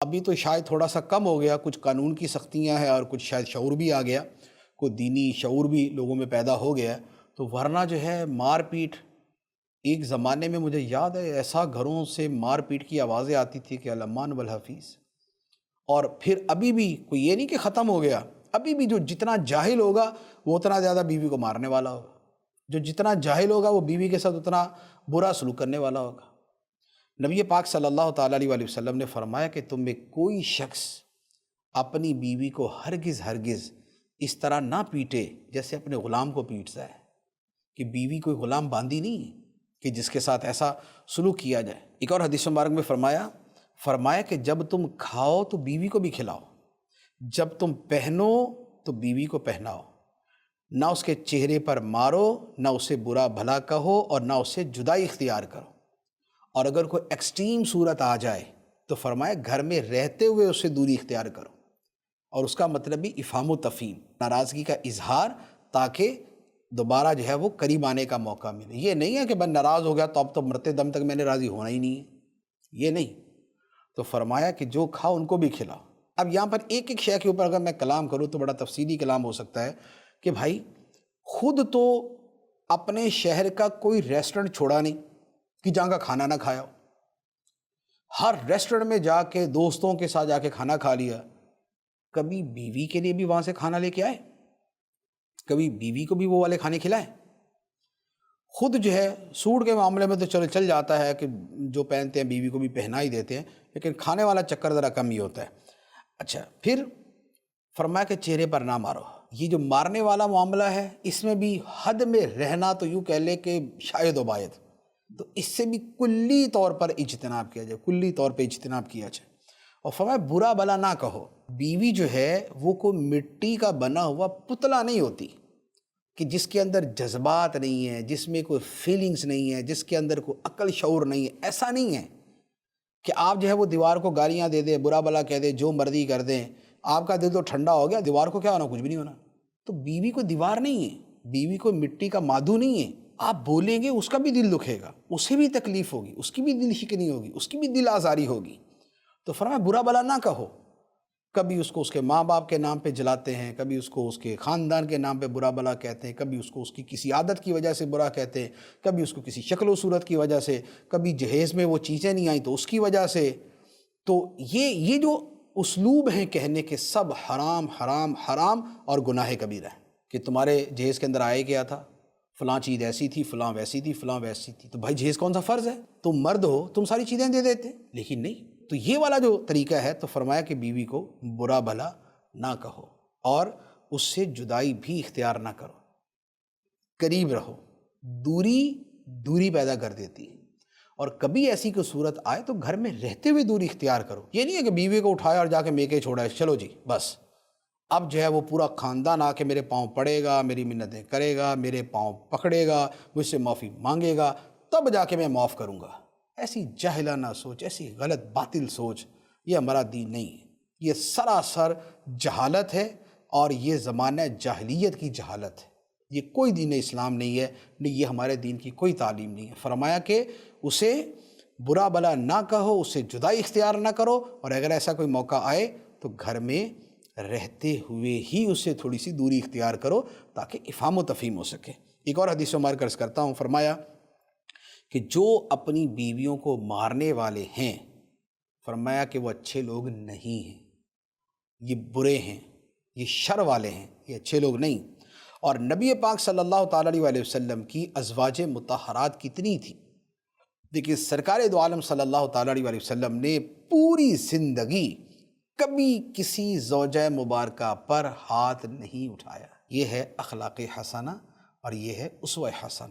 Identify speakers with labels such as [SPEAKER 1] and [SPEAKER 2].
[SPEAKER 1] ابھی تو شاید تھوڑا سا کم ہو گیا، کچھ قانون کی سختیاں ہیں اور کچھ شاید شعور بھی آ گیا، کوئی دینی شعور بھی لوگوں میں پیدا ہو گیا ہے۔ تو ورنہ جو ہے مار پیٹ، ایک زمانے میں مجھے یاد ہے ایسا گھروں سے مار پیٹ کی آوازیں آتی تھی کہ الامان والحفیظ۔ اور پھر ابھی بھی کوئی یہ نہیں کہ ختم ہو گیا، ابھی بھی جو جتنا جاہل ہوگا وہ اتنا زیادہ بیوی کو مارنے والا ہوگا، جو جتنا جاہل ہوگا وہ بیوی کے ساتھ اتنا برا سلوک کرنے والا ہوگا۔ نبی پاک صلی اللہ تعالیٰ علیہ وسلم نے فرمایا کہ تم میں کوئی شخص اپنی بیوی کو ہرگز اس طرح نہ پیٹے جیسے اپنے غلام کو پیٹتا ہے، کہ بیوی کوئی غلام باندھی نہیں ہے کہ جس کے ساتھ ایسا سلوک کیا جائے۔ ایک اور حدیث مبارک میں فرمایا کہ جب تم کھاؤ تو بیوی کو بھی کھلاؤ، جب تم پہنو تو بیوی کو پہناؤ، نہ اس کے چہرے پر مارو، نہ اسے برا بھلا کہو اور نہ اسے جدائی اختیار کرو، اور اگر کوئی ایکسٹریم صورت آ جائے تو فرمایا گھر میں رہتے ہوئے اسے دوری اختیار کرو، اور اس کا مطلب بھی افہام و تفہیم، ناراضگی کا اظہار، تاکہ دوبارہ جو ہے وہ قریب آنے کا موقع ملے۔ یہ نہیں ہے کہ میں ناراض ہو گیا تو اب تو مرتے دم تک میں نے راضی ہونا ہی نہیں ہے، یہ نہیں۔ تو فرمایا کہ جو کھاؤ ان کو بھی کھلاؤ۔ اب یہاں پر ایک ایک شے کے اوپر اگر میں کلام کروں تو بڑا تفصیلی کلام ہو سکتا ہے کہ بھائی خود تو اپنے شہر کا کوئی ریسٹورنٹ چھوڑا نہیں کہ جہاں کا کھانا نہ کھایا ہو، ہر ریسٹورنٹ میں جا کے دوستوں کے ساتھ جا کے کھانا کھا لیا، کبھی بیوی کے لیے بھی وہاں سے کھانا لے کے آئے، کبھی بیوی کو بھی وہ والے کھانے کھلائے۔ خود جو ہے سوٹ کے معاملے میں تو چل جاتا ہے کہ جو پہنتے ہیں بیوی کو بھی پہنا ہی دیتے ہیں، لیکن کھانے والا چکر ذرا کم ہی ہوتا ہے۔ اچھا، پھر فرمایا کہ چہرے پر نہ مارو۔ یہ جو مارنے والا معاملہ ہے اس میں بھی حد میں رہنا تو یوں کہہ لے کہ شاید و باید، تو اس سے بھی کلی طور پر اجتناب کیا جائے، کلی طور پہ اجتناب کیا جائے۔ اور فرمایا برا بھلا نہ کہو۔ بیوی جو ہے وہ کوئی مٹی کا بنا ہوا پتلا نہیں ہوتی کہ جس کے اندر جذبات نہیں ہیں، جس میں کوئی فیلنگز نہیں ہے، جس کے اندر کوئی عقل شعور نہیں ہے۔ ایسا نہیں ہے کہ آپ جو ہے وہ دیوار کو گالیاں دے دیں، برا بھلا کہہ دیں، جو مرضی کر دیں، آپ کا دل تو ٹھنڈا ہو گیا، دیوار کو کیا ہونا، کچھ بھی نہیں ہونا۔ تو بیوی کو دیوار نہیں ہے، بیوی کو مٹی کا مادو نہیں ہے۔ آپ بولیں گے اس کا بھی دل دکھے گا، اسے بھی تکلیف ہوگی، اس کی بھی دل شکنی ہوگی، اس کی بھی دل آزاری ہوگی۔ تو فرمایا برا بھلا نہ کہو۔ کبھی اس کو اس کے ماں باپ کے نام پہ جلاتے ہیں، کبھی اس کو اس کے خاندان کے نام پہ برا بھلا کہتے ہیں، کبھی اس کو اس کی کسی عادت کی وجہ سے برا کہتے ہیں، کبھی اس کو کسی شکل و صورت کی وجہ سے، کبھی جہیز میں وہ چیزیں نہیں آئیں تو اس کی وجہ سے۔ تو یہ جو اسلوب ہیں کہنے کے، سب حرام حرام حرام اور گناہ کبیرہ ہے۔ کہ تمہارے جہیز کے اندر آئے گیا تھا، فلاں چیز ایسی تھی، فلاں ویسی تھی، فلاں ویسی تھی، تو بھائی جہیز کون سا فرض ہے؟ تم مرد ہو، تم ساری چیزیں دے دیتے، لیکن نہیں۔ تو یہ والا جو طریقہ ہے، تو فرمایا کہ بیوی کو برا بھلا نہ کہو اور اس سے جدائی بھی اختیار نہ کرو، قریب رہو۔ دوری پیدا کر دیتی ہے، اور کبھی ایسی کوئی صورت آئے تو گھر میں رہتے ہوئے دوری اختیار کرو۔ یہ نہیں ہے کہ بیوی کو اٹھایا اور جا کے میکے چھوڑا ہے، چلو جی بس اب جو ہے وہ پورا خاندان آ کے میرے پاؤں پڑے گا، میری منتیں کرے گا، میرے پاؤں پکڑے گا، مجھ سے معافی مانگے گا، تب جا کے میں معاف کروں گا۔ ایسی جاہلانہ سوچ، ایسی غلط باطل سوچ، یہ ہمارا دین نہیں ہے، یہ سراسر جہالت ہے، اور یہ زمانہ جاہلیت کی جہالت ہے۔ یہ کوئی دین اسلام نہیں ہے، نہیں یہ ہمارے دین کی کوئی تعلیم نہیں ہے۔ فرمایا کہ اسے برا بھلا نہ کہو، اسے جدائی اختیار نہ کرو، اور اگر ایسا کوئی موقع آئے تو گھر میں رہتے ہوئے ہی اسے تھوڑی سی دوری اختیار کرو تاکہ افہام و تفہیم ہو سکے۔ ایک اور حدیث مبارک عرض کرتا ہوں، فرمایا کہ جو اپنی بیویوں کو مارنے والے ہیں، فرمایا کہ وہ اچھے لوگ نہیں ہیں، یہ برے ہیں، یہ شر والے ہیں، یہ اچھے لوگ نہیں۔ اور نبی پاک صلی اللہ تعالیٰ علیہ وسلم کی ازواج مطہرات کتنی تھی؟ دیکھیے سرکار دو عالم صلی اللہ تعالیٰ علیہ وسلم نے پوری زندگی کبھی کسی زوجہ مبارکہ پر ہاتھ نہیں اٹھایا۔ یہ ہے اخلاق حسنہ اور یہ ہے اسوہ حسنہ۔